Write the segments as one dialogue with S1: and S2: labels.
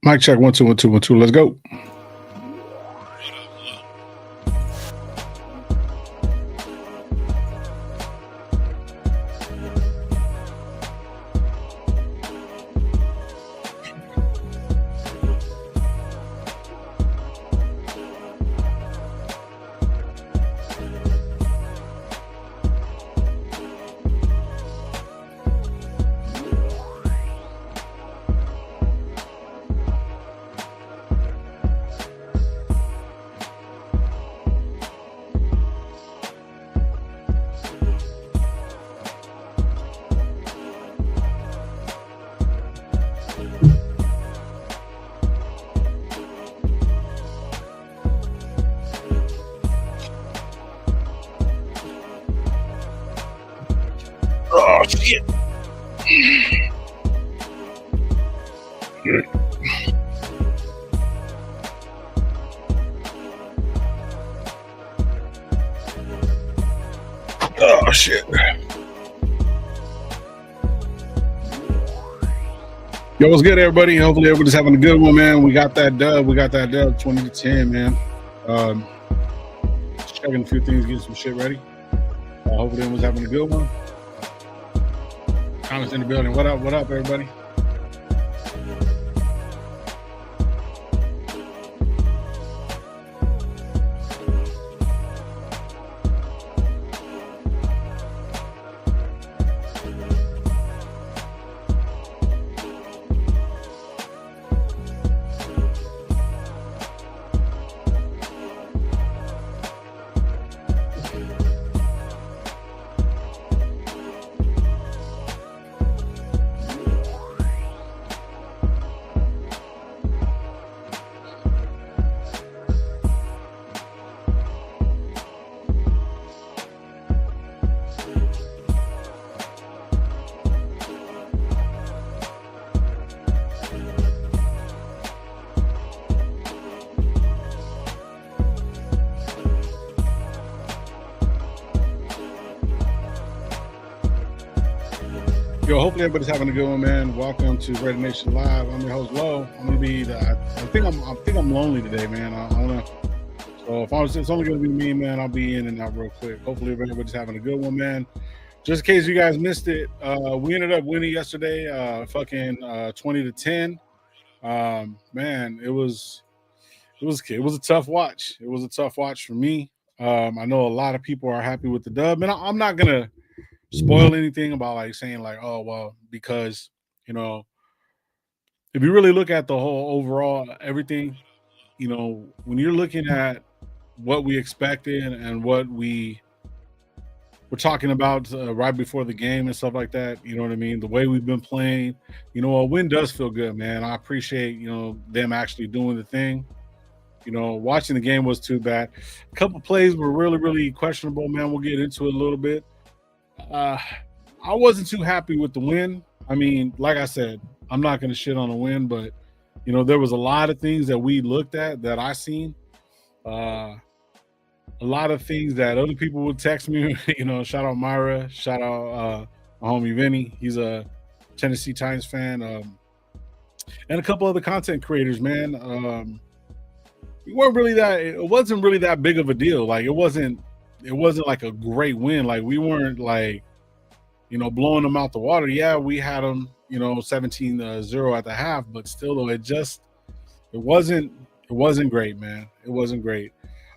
S1: Mic check 1 2 1 2 1 2. Let's go. Oh shit. Oh shit. Yo, what's good, everybody? Hopefully everybody's having a good one, man. We got that dub. 20-10, man. Just checking a few things, getting some shit ready. Hopefully everyone's having a good one. Comments in the building. What up, everybody? Yo, hopefully everybody's having a good one, man. Welcome to Raider Nation Live. I'm your host, Lo. I'm gonna be I think I'm lonely today, man. I don't know. So if it's only gonna be me, man, I'll be in and out real quick. Hopefully everybody's having a good one, man. Just in case you guys missed it, we ended up winning yesterday, 20-10. Man, it was a tough watch. It was a tough watch for me. I know a lot of people are happy with the dub, and I'm not gonna spoil anything about like saying like, oh well, because if you really look at the whole overall everything, when you're looking at what we expected and what we were talking about right before the game and stuff like that, you know what I mean, the way we've been playing, a win does feel good, man. I appreciate them actually doing the thing. Watching the game was too bad. A couple plays were really, really questionable, man. We'll get into it a little bit. I wasn't too happy with the win. I mean, like I said, I'm not going to shit on the win, but there was a lot of things that we looked at that I seen. A lot of things that other people would text me. Shout out Myra, shout out my homie Vinny. He's a Tennessee Titans fan, and a couple other content creators, man. It wasn't really that big of a deal. Like it wasn't like a great win. Like we weren't like, blowing them out the water. Yeah, we had them, 17-0 at the half, but still though, it wasn't great, man. It wasn't great.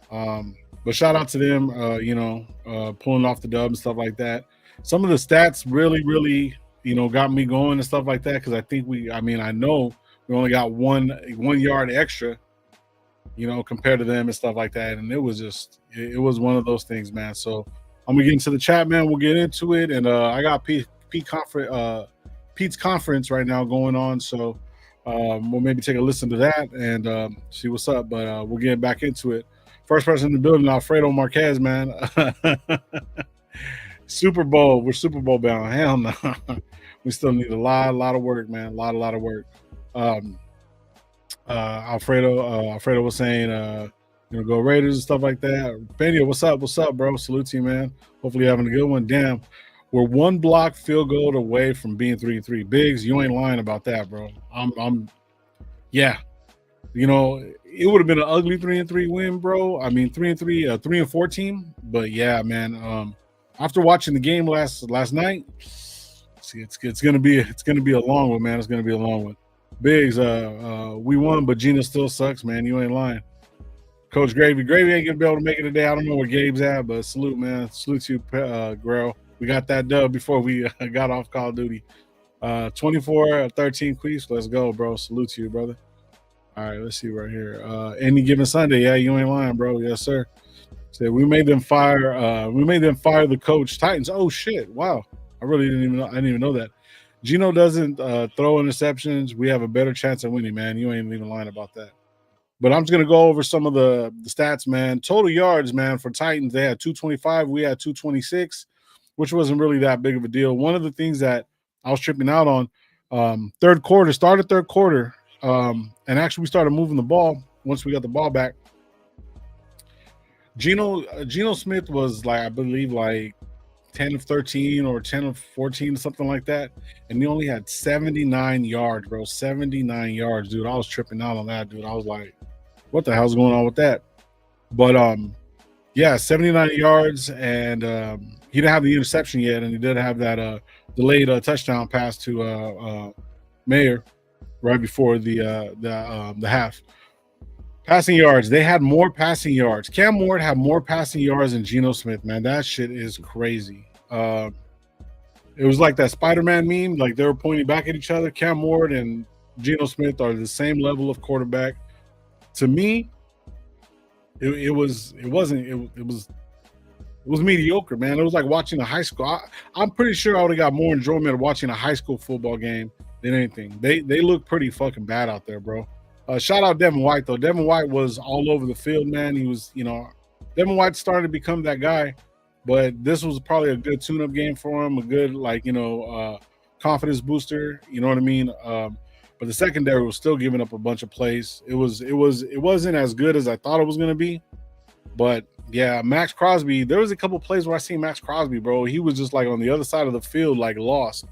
S1: But shout out to them, pulling off the dub and stuff like that. Some of the stats really, really, got me going and stuff like that. Cause I know we only got one yard extra, compared to them and stuff like that. And it was was one of those things, man. So I'm gonna get into the chat, man. We'll get into it. And I got Pete's conference right now going on. So we'll maybe take a listen to that and see what's up. But we'll get back into it. First person in the building, Alfredo Marquez, man. Super Bowl. We're Super Bowl bound. Hell no. We still need a lot of work, man. A lot of work. Alfredo was saying go Raiders and stuff like that. Benio, what's up, bro? Salute to you, man. Hopefully you're having a good one. Damn, We're one block field goal away from being 3-3. Biggs, you ain't lying about that, bro. Yeah. You know, it would have been an ugly 3-3 win, bro. I mean, 3-3, 3-4 team. But yeah, man. After watching the game last night, it's gonna be a long one, man. It's gonna be a long one. Biggs, we won, but Gina still sucks, man. You ain't lying. Coach Gravy ain't gonna be able to make it today. I don't know where Gabe's at, but salute, man. Salute to you, Grell. We got that dub before we got off Call of Duty. 24-13 Queefs. Let's go, bro. Salute to you, brother. All right, let's see right here. Any given Sunday, yeah, you ain't lying, bro. Yes, sir. So we made them fire. We made them fire the coach. Titans. Oh shit! Wow, I didn't even know that. Gino doesn't throw interceptions. We have a better chance of winning, man. You ain't even lying about that. But I'm just gonna go over some of the stats, man. Total yards, man, for Titans. They had 225. We had 226, which wasn't really that big of a deal. One of the things that I was tripping out on, third quarter. And actually, we started moving the ball once we got the ball back. Geno Smith was like, I believe, like 10 of 13 or 10 of 14, something like that. And he only had 79 yards, bro. 79 yards, dude. I was tripping out on that, dude. I was like, what the hell's going on with that? But yeah, 79 yards, and he didn't have the interception yet, and he did have that delayed touchdown pass to Mayer right before the half. Passing yards, they had more passing yards. Cam Ward had more passing yards than Geno Smith, man. That shit is crazy. It was like that Spider-Man meme, like they were pointing back at each other. Cam Ward and Geno Smith are the same level of quarterback. To me, it was mediocre, man. It was like watching a high school. I'm pretty sure I would have got more enjoyment of watching a high school football game than anything. They look pretty fucking bad out there, bro. Shout out Devin White, though. Devin White was all over the field, man. He was, Devin White started to become that guy, but this was probably a good tune-up game for him, a good, confidence booster. You know what I mean? But the secondary was still giving up a bunch of plays. It wasn't as good as I thought it was going to be. But, yeah, Max Crosby, there was a couple plays where I seen Max Crosby, bro. He was just, like, on the other side of the field, like, lost.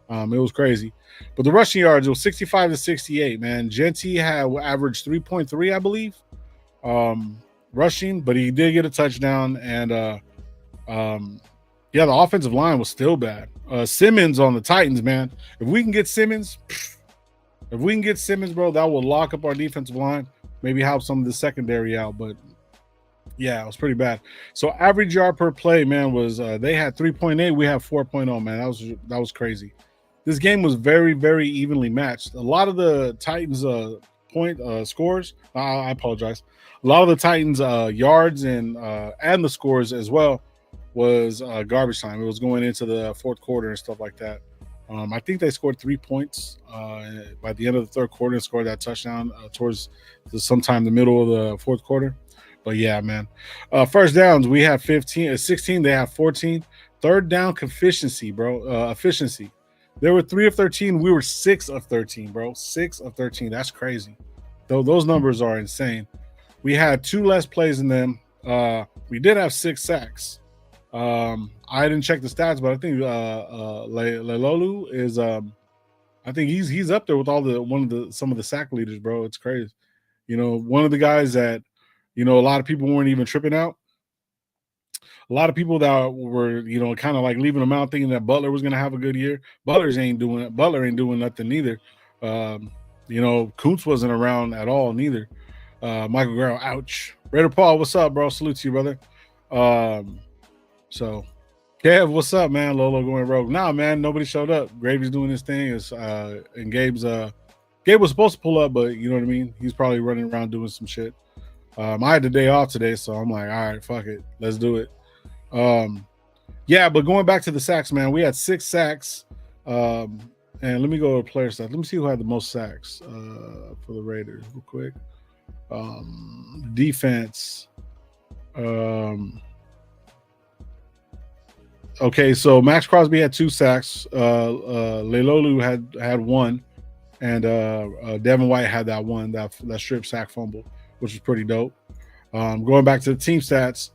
S1: It was crazy. But the rushing yards, it was 65-68, man. Jeanty had averaged 3.3, I believe, rushing, but he did get a touchdown. And, the offensive line was still bad. Simmons on the Titans, man. If we can get Simmons, bro, that will lock up our defensive line, maybe help some of the secondary out. But, yeah, it was pretty bad. So average yard per play, man, was they had 3.8. We have 4.0, man. That was crazy. This game was very, very evenly matched. A lot of the Titans point scores. I apologize. A lot of the Titans yards and the scores as well was garbage time. It was going into the fourth quarter and stuff like that. I think they scored 3 points by the end of the third quarter and scored that touchdown towards sometime the middle of the fourth quarter. But yeah, man. First downs, we have 16. They have 14. Third down efficiency, bro. Efficiency. They were 3 of 13. We were 6 of 13, bro. 6 of 13. That's crazy. Though those numbers are insane. We had 2 less plays than them. We did have 6 sacks. I didn't check the stats, but I think Lelolu is I think he's up there with some of the sack leaders, bro. It's crazy. One of the guys that a lot of people weren't even tripping out. A lot of people that were, kind of like leaving him out, thinking that Butler was going to have a good year. Butler ain't doing nothing neither. Kuntz wasn't around at all neither. Michael Guerrero, ouch. Raider Paul, what's up, bro? Salute to you, brother. So, Kev, what's up, man? Lolo going rogue. Nah, man, nobody showed up. Gravy's doing his thing. And Gabe was supposed to pull up, but you know what I mean? He's probably running around doing some shit. I had the day off today, so I'm like, all right, fuck it. Let's do it. But going back to the sacks, man, we had 6 sacks. And let me go to player stats. Let me see who had the most sacks for the Raiders real quick. Defense. Okay, so Max Crosby had 2 sacks. Lelolu had 1, and Devin White had that one, that strip sack fumble, which was pretty dope. Going back to the team stats.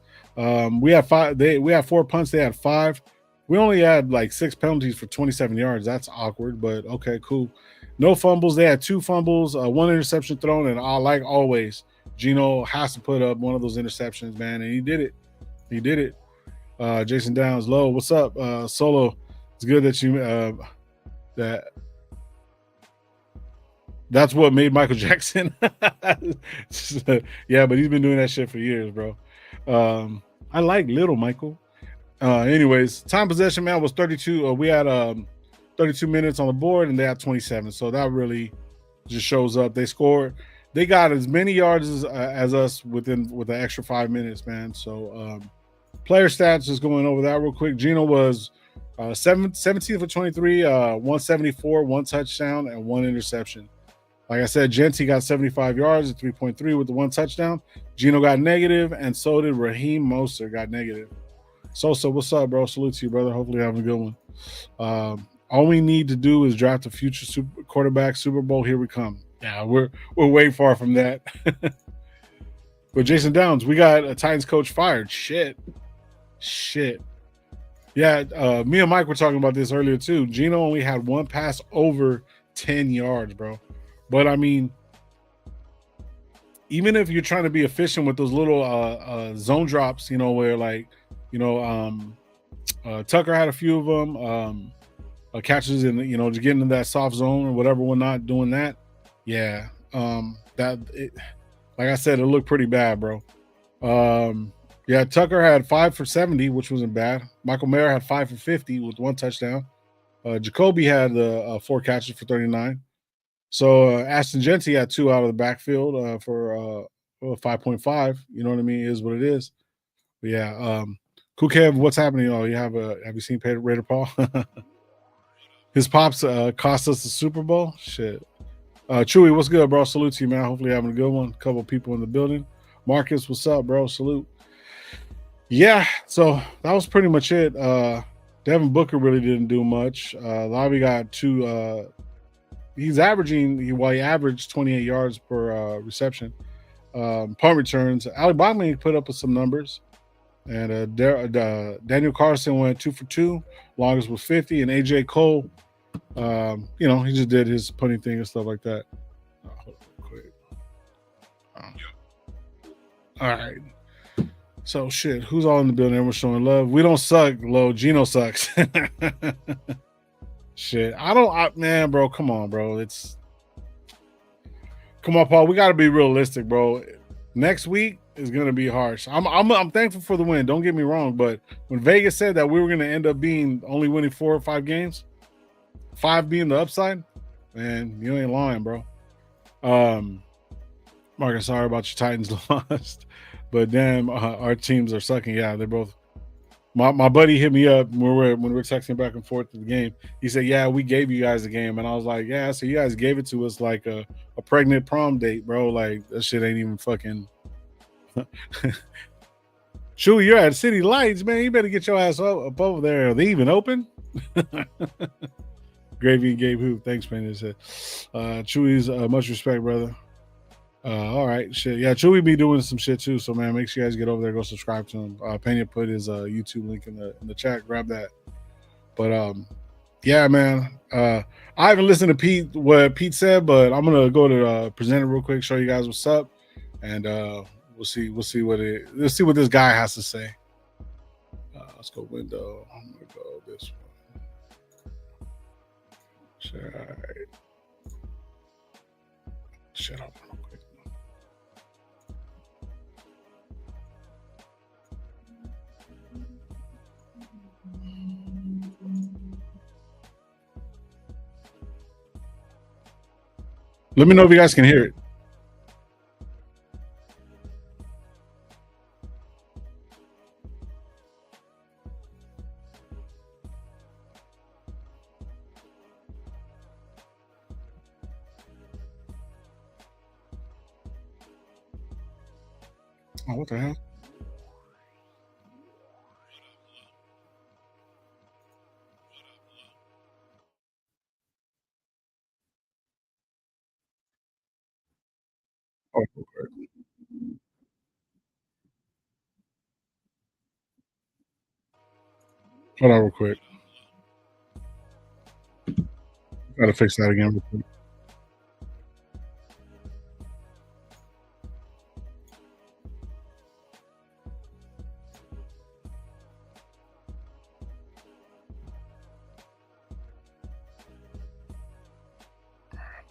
S1: We had 5. We had 4 punts. They had 5. We only had like 6 penalties for 27 yards. That's awkward, but okay, cool. No fumbles. They had 2 fumbles, one interception thrown, and like always, Gino has to put up one of those interceptions, man, and he did it. He did it. Jason Downs, low. What's up, Solo? It's good that you that that's what made Michael Jackson. Yeah, but he's been doing that shit for years, bro. I like Little Michael. Anyways, time possession, man, was 32. We had 32 minutes on the board, and they had 27. So that really just shows up. They scored. They got as many yards as us with the extra 5 minutes, man. So player stats, just going over that real quick. Gino was 17 for 23, 174, one touchdown, and one interception. Like I said, Jeanty got 75 yards at 3.3 with the one touchdown. Gino got negative, and so did Raheem Mostert got negative. So what's up, bro? Salute to you, brother. Hopefully you're having a good one. All we need to do is draft a future quarterback. Super Bowl, here we come. Yeah, we're way far from that. But Jason Downs, we got a Titans coach fired. Shit. Yeah, me and Mike were talking about this earlier too. Gino only had one pass over 10 yards, bro. But I mean, even if you're trying to be efficient with those little zone drops, where like, Tucker had a few of them, catches in, to get into that soft zone or whatever. We're not doing that. Yeah. Like I said, it looked pretty bad, bro. Yeah, Tucker had 5 for 70, which wasn't bad. Michael Mayer had 5 for 50 with one touchdown. Jacoby had 4 catches for 39. So Ashton Jeanty had 2 out of the backfield for 5.5. You know what I mean? It is what it is. But yeah, Kukev, what's happening? Oh, have you seen Raider Paul? His pops cost us the Super Bowl. Shit. Chewy, what's good, bro? Salute to you, man. Hopefully you're having a good one. A couple people in the building. Marcus, what's up, bro? Salute. Yeah, so that was pretty much it. Devin Booker really didn't do much. Lobby got 2. He averaged 28 yards per reception. Punt returns. Ali Bogman put up with some numbers. And Daniel Carson went 2 for 2. Longest was 50. And AJ Cole, he just did his punting thing and stuff like that. Hold on quick. All right. So shit, who's all in the building? Everyone's showing love. We don't suck, Lo. Gino sucks. Shit. Man, bro, come on, bro. Come on, Paul. We gotta be realistic, bro. Next week is gonna be harsh. I'm thankful for the win. Don't get me wrong, but when Vegas said that we were gonna end up being only winning 4 or 5 games, 5 being the upside, man, you ain't lying, bro. Marcus, sorry about your Titans lost, but damn, our teams are sucking. Yeah, they're both. My buddy hit me up when we were texting back and forth to the game. He said, "Yeah, we gave you guys the game," and I was like, "Yeah, so you guys gave it to us like a pregnant prom date, bro. Like that shit ain't even fucking." Shoo, you're at City Lights, man. You better get your ass up over there. Are they even open? Gravy and Gabe Hoop. Thanks, man. Chewy's much respect, brother. All right, shit. Yeah, Chewy be doing some shit too. So man, make sure you guys get over there, go subscribe to him. Pena put his YouTube link in the chat. Grab that. But yeah, man. I haven't listened to what Pete said, but I'm gonna go to present it real quick, show you guys what's up, and we'll see let's see what this guy has to say. Let's go window. I'm gonna go this one. Sure. All right. Shut up. Let me know if you guys can hear it. Oh, what the hell? Oh, okay. Hold on real quick. Gotta fix that again real quick.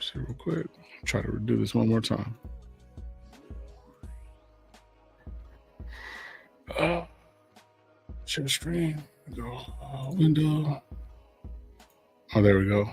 S1: See real quick. Try to do this one more time. Share screen. Go window. Oh, there we go.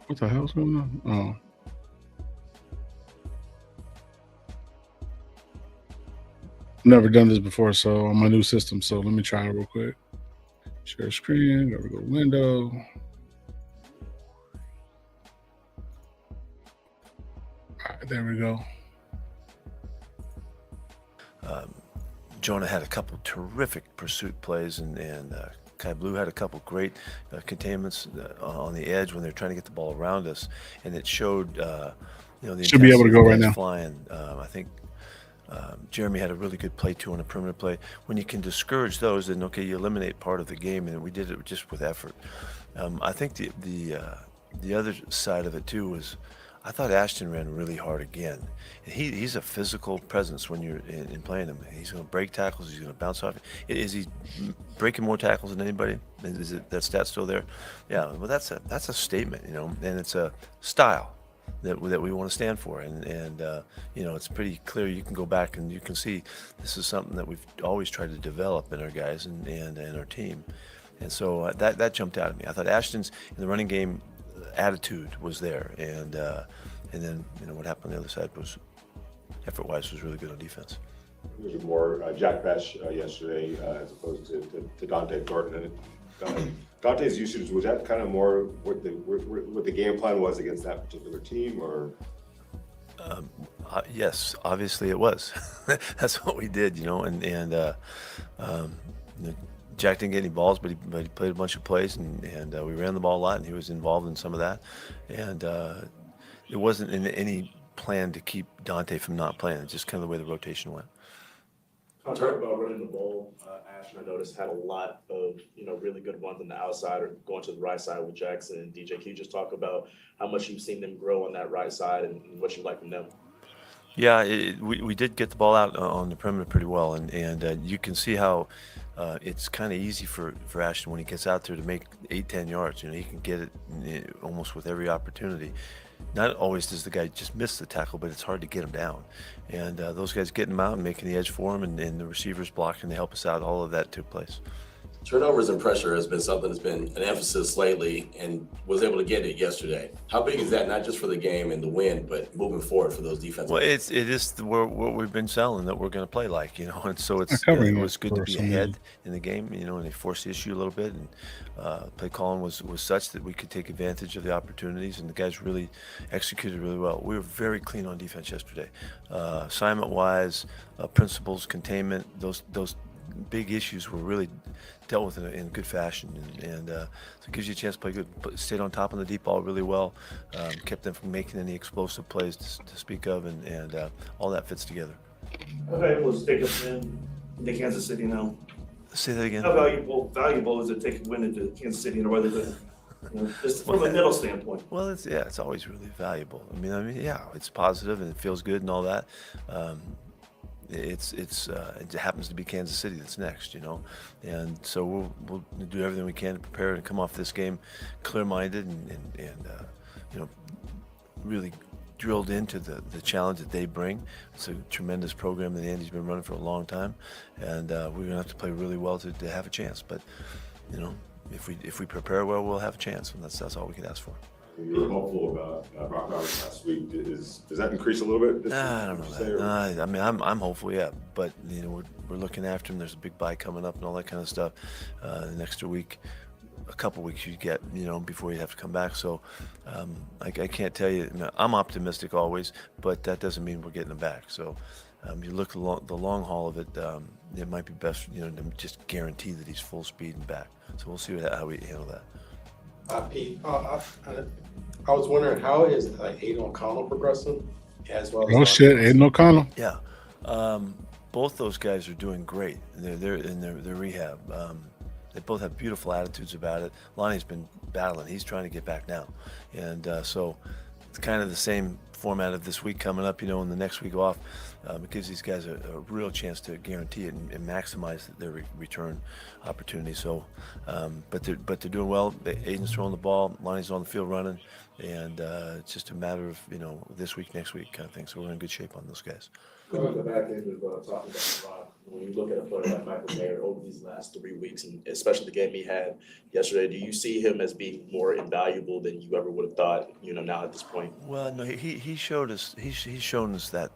S1: What the hell's going on? Oh. Never done this before, so on my new system. So let me try it real quick. Share screen. There we go. Window. All right, there we go.
S2: Jonah had a couple terrific pursuit plays, and Kai Blue had a couple great containments on the edge when they're trying to get the ball around us, and it showed the
S1: Should be able to
S2: intensity
S1: go
S2: of
S1: right
S2: guys
S1: now.
S2: flying. I think Jeremy had a really good play too on a perimeter play. When you can discourage those, then okay, you eliminate part of the game, and we did it just with effort. I think the other side of it too was, I thought Ashton ran really hard again. And he's a physical presence when you're in playing him. He's going to break tackles. He's going to bounce off. Is he breaking more tackles than anybody? Is that stat still there? Yeah. Well, that's a statement, and it's a style that we want to stand for. And it's pretty clear. You can go back and you can see this is something that we've always tried to develop in our guys and our team. And so that jumped out at me. I thought Ashton's in the running game attitude was there, and then what happened on the other side was, effort-wise, was really good on defense.
S3: There's more Jack Besh yesterday as opposed to Dante Thornton. And Dante's usage, was that kind of more what the game plan was against that particular team, or?
S2: Yes, obviously it was. That's what we did, Jack didn't get any balls, but he played a bunch of plays, and we ran the ball a lot, and he was involved in some of that. And it wasn't in any plan to keep Dante from not playing. It's just kind of the way the rotation went.
S4: I'll talk about running the ball. Ashton, I noticed, had a lot of really good ones on the outside or going to the right side with Jackson and DJ. Can you just talk about how much you've seen them grow on that right side and what you like from them?
S2: Yeah, we did get the ball out on the perimeter pretty well, and you can see how it's kind of easy for Ashton when he gets out there to make 8-10 yards. He can get it almost with every opportunity. Not always does the guy just miss the tackle, but it's hard to get him down. And those guys getting him out and making the edge for him, and the receivers blocking to help us out, all of that took place.
S5: Turnovers and pressure has been something that's been an emphasis lately, and was able to get it yesterday. How big is that, not just for the game and the win, but moving forward for those defensive?
S2: Well, it is what we've been selling, that we're going to play like, and so it was good to be ahead in the game, and they forced the issue a little bit, and play calling was such that we could take advantage of the opportunities, and the guys really executed really well. We were very clean on defense yesterday, assignment-wise, principles, containment, those big issues were really dealt with in good fashion, and so it gives you a chance to play good. Stayed on top of the deep ball really well, kept them from making any explosive plays to speak of, and all that fits together.
S4: How valuable is taking a win into Kansas City now?
S2: Say that again.
S4: How valuable is it taking a win into Kansas City, and whether just from a middle standpoint?
S2: Well, it's always really valuable. I mean, yeah, it's positive and it feels good and all that. It happens to be Kansas City that's next, and so we'll do everything we can to prepare and come off this game clear-minded and really drilled into the challenge that they bring. It's a tremendous program that Andy's been running for a long time, and we're gonna have to play really well to have a chance. But if we prepare well, we'll have a chance, and that's all we can ask for.
S3: You were hopeful about Brock Bowers last week. Does that increase a little bit?
S2: I don't know that. I mean, I'm hopeful, yeah. But we're looking after him. There's a big bye coming up and all that kind of stuff. The next week, a couple weeks you get, before you have to come back. So I can't tell you. I'm optimistic always, but that doesn't mean we're getting them back. So you look the long haul of it. It might be best, to just guarantee that he's full speed and back. So we'll see how we handle that.
S6: Pete, I was wondering, how is Aiden O'Connell progressing as well as
S1: Oh shit, Aiden O'Connell.
S2: Yeah, both those guys are doing great. They're in their rehab. They both have beautiful attitudes about it. Lonnie's been battling. He's trying to get back now, and so it's kind of the same format of this week coming up, and the next week off. It gives these guys a real chance to guarantee it and maximize their return opportunity. So, but they're doing well. Aiden's throwing the ball, Lonnie's on the field running, and it's just a matter of this week, next week kind of thing. So we're in good shape on those guys.
S4: Going on the back end of talking about Rock, when you look at a player like Michael Mayer over these last 3 weeks, and especially the game he had yesterday, do you see him as being more invaluable than you ever would have thought? Now at this point.
S2: Well, no, he showed us. He's shown us that,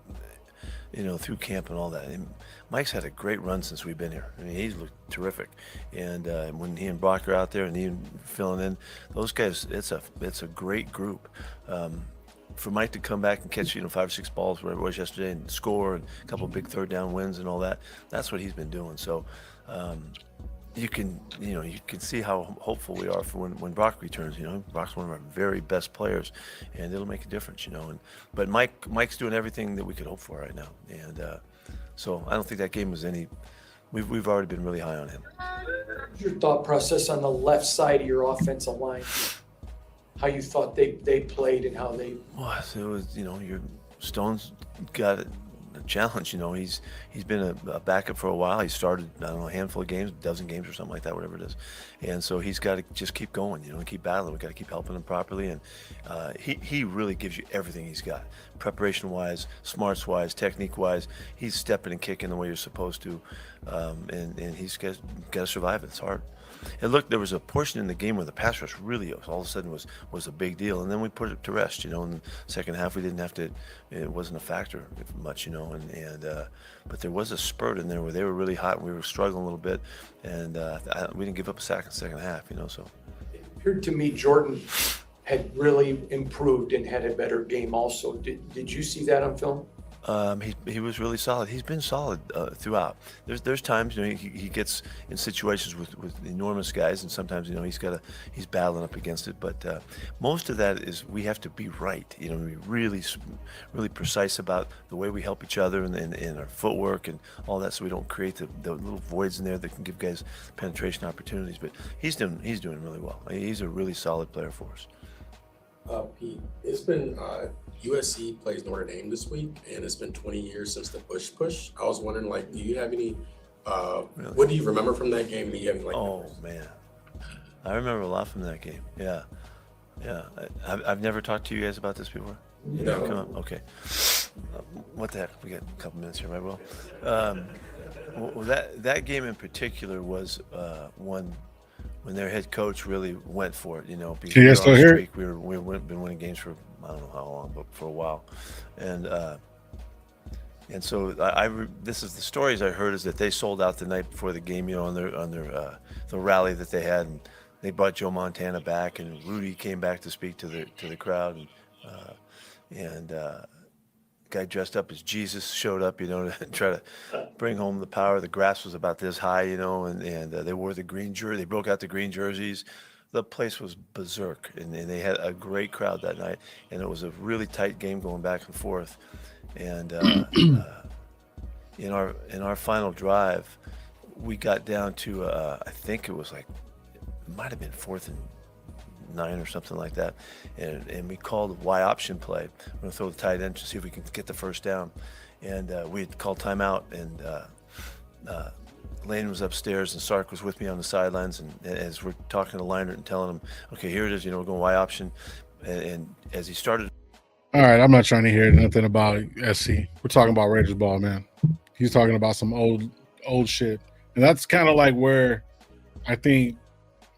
S2: through camp and all that. And Mike's had a great run since we've been here. I mean, he's looked terrific. And when he and Brock are out there and he filling in, those guys, it's a great group. For Mike to come back and catch 5 or 6 balls, whatever it was yesterday, and score, and a couple of big third down wins and all that, that's what he's been doing. So you can see how hopeful we are for when Brock returns. Brock's one of our very best players, and it'll make a difference. But Mike's doing everything that we could hope for right now, and so I don't think that game was any. We've already been really high on him.
S7: Your thought process on the left side of your offensive line, how you thought they played and how they.
S2: Well, it was your Stone's got a challenge. He's been a backup for a while. He started a handful of games, a dozen games or something like that, whatever it is, and so he's got to just keep going. And keep battling. We got to keep helping him properly, and he really gives you everything he's got, preparation wise, smarts wise, technique wise. He's stepping and kicking the way you're supposed to, and he's got to survive it. It's hard. And look, there was a portion in the game where the pass rush really all of a sudden was a big deal, and then we put it to rest. In the second half, we didn't have to. It wasn't a factor much, but there was a spurt in there where they were really hot, and we were struggling a little bit, and we didn't give up a sack in the second half. So
S7: It appeared to me Jordan had really improved and had a better game also. Did you see that on film?
S2: He was really solid. He's been solid throughout. There's times he gets in situations with enormous guys, and sometimes he's battling up against it. But most of that is we have to be right. Be really precise about the way we help each other and our footwork and all that, so we don't create the little voids in there that can give guys penetration opportunities. But he's doing really well. He's a really solid player for us.
S6: Pete, it's been USC plays Notre Dame this week, and it's been 20 years since the Bush push. I was wondering, do you have any?
S2: Really?
S6: What do you remember from that game? Do you have any,
S2: Oh man, I remember a lot from that game. Yeah. I've never talked to you guys about this before.
S6: No.
S2: Come on. Okay. What the heck? We got a couple minutes here, right, Will? Well, that game in particular was one when their head coach really went for it. Because
S1: Can you guys still hear it?
S2: We've been winning games for I don't know how long, but for a while, and so this is the stories I heard is that they sold out the night before the game, on their the rally that they had, and they brought Joe Montana back, and Rudy came back to speak to the crowd, and guy dressed up as Jesus showed up, to try to bring home the power. The grass was about this high, and they wore the green jersey. They broke out the green jerseys. The place was berserk, and they had a great crowd that night, and it was a really tight game going back and forth. And in our final drive, we got down to I think it was it might have been 4th and 9 or something like that, and we called a Y option play. We're gonna throw the tight end to see if we can get the first down, and we had called timeout, and Lane was upstairs and Sark was with me on the sidelines, and as we're talking to Leinert and telling him, okay, here it is, we're going Y option, and as he started.
S1: All right, I'm not trying to hear nothing about SC. We're talking about Raiders ball, man. He's talking about some old shit, and that's kind of like where I think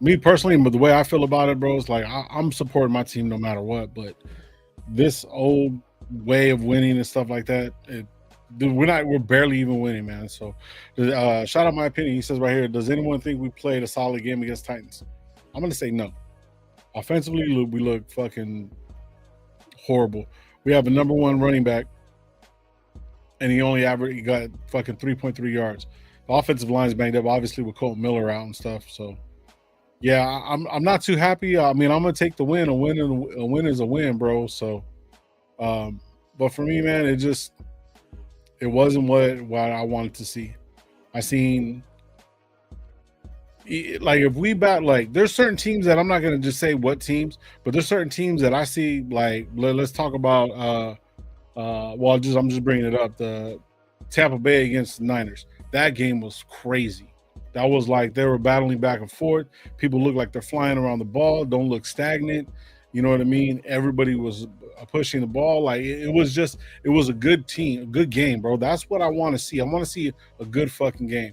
S1: me personally, but the way I feel about it, bro, is I'm supporting my team no matter what, but this old way of winning and stuff like that, we're barely even winning, man. So shout out my opinion. He says right here, does anyone think we played a solid game against Titans? I'm going to say no. Offensively, we look fucking horrible. We have a number one running back, and he got fucking 3.3 yards. The offensive line's banged up, obviously, with Colton Miller out and stuff. So, yeah, I'm not too happy. I mean, I'm gonna take the win. A win is a win, bro. So, but for me, man, it wasn't what I wanted to see. I seen, like, if we bat, like, there's certain teams that I'm not gonna just say what teams, but there's certain teams that I see. Like, let's talk about. Well, I'm just bringing it up. The Tampa Bay against the Niners. That game was crazy. That was like they were battling back and forth. People look like they're flying around the ball. Don't look stagnant. You know what I mean? Everybody was pushing the ball. Like it was a good team, a good game, bro. That's what I want to see. I want to see a good fucking game.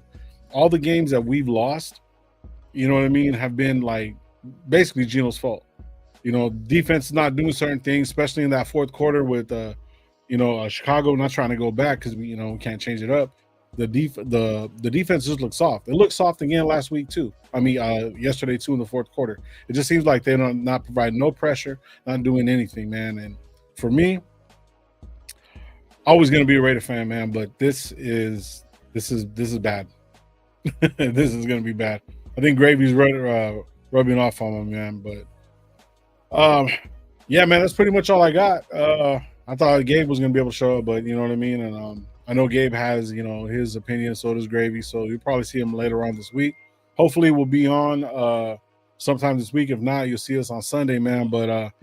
S1: All the games that we've lost, you know what I mean, have been like basically Geno's fault. You know, defense is not doing certain things, especially in that fourth quarter with Chicago. Not trying to go back because we can't change it up. The defense just looks soft. It looked soft again last week too. I mean, yesterday too in the fourth quarter. It just seems like they're not providing no pressure, not doing anything, man. And for me, always gonna be a Raider fan, man. But this is bad. This is gonna be bad. I think Gravy's rubbing off on him, man. But yeah, man, that's pretty much all I got. I thought Gabe was gonna be able to show up, but you know what I mean. And I know Gabe has his opinion. So does Gravy. So you'll probably see him later on this week. Hopefully, we'll be on sometime this week. If not, you'll see us on Sunday, man. But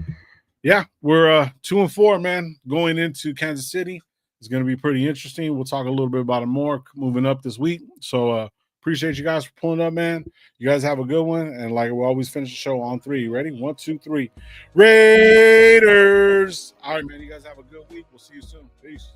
S1: yeah, we're 2-4, man. Going into Kansas City, it's gonna be pretty interesting. We'll talk a little bit about it more moving up this week. So appreciate you guys for pulling up, man. You guys have a good one. And like we always finish the show on 3. Ready? 1, 2, 3. Raiders. All right, man. You guys have a good week. We'll see you soon. Peace.